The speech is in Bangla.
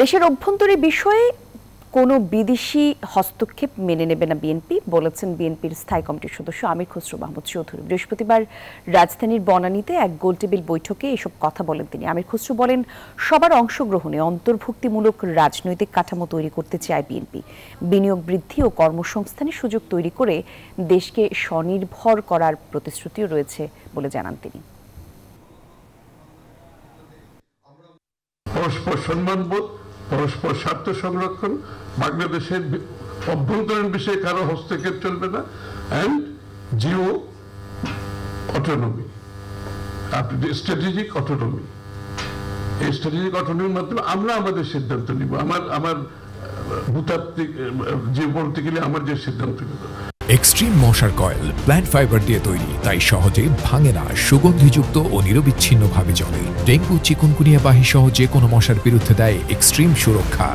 দেশের অভ্যন্তরীণ বিষয়ে কোনো বিদেশি হস্তক্ষেপ মেনে নেবে না বিএনপি বলেছেন বিএনপির স্থায়ী কমিটির সদস্য আমির খসরু মাহমুদ চৌধুরী। বৃহস্পতিবার রাজধানীর বনানীতে এক গোলটেবিল বৈঠকে এসব কথা বলেন তিনি। আমির খসরু বলেন, সবার অংশগ্রহণে অন্তর্ভুক্তিমূলক রাজনৈতিক কাঠামো তৈরি করতে চায় বিএনপি। বিনিয়োগ বৃদ্ধি ও কর্মসংস্থানের সুযোগ তৈরি করে দেশকে স্বনির্ভর করার প্রতিশ্রুতিও রয়েছে বলে জানান তিনি। পরস্পর সম্মানবোধ, পরস্পর স্বার্থ সংরক্ষণ, বাংলাদেশের অভ্যন্তরীণ বিষয়ে কারো হস্তক্ষেপ চলবে না, and Jio autonomy, strategic autonomy. এই স্ট্র্যাটেজিক অটোনমির মাধ্যমে আমরা আমাদের সিদ্ধান্ত নিব। আমার ভূতাত্ত্বিক যে বলতে গেলে আমার যে সিদ্ধান্ত নিব। এক্সট্রিম মশার কয়েল প্ল্যান্ট ফাইবার দিয়ে তৈরি, তাই সহজে ভাঙে না, সুগন্ধিযুক্ত ও নিরবিচ্ছিন্নভাবে জ্বলে। ডেঙ্গু, চিকুনগুনিয়া বাহি সহ যে কোনো মশার বিরুদ্ধে দেয় এক্সট্রিম সুরক্ষা।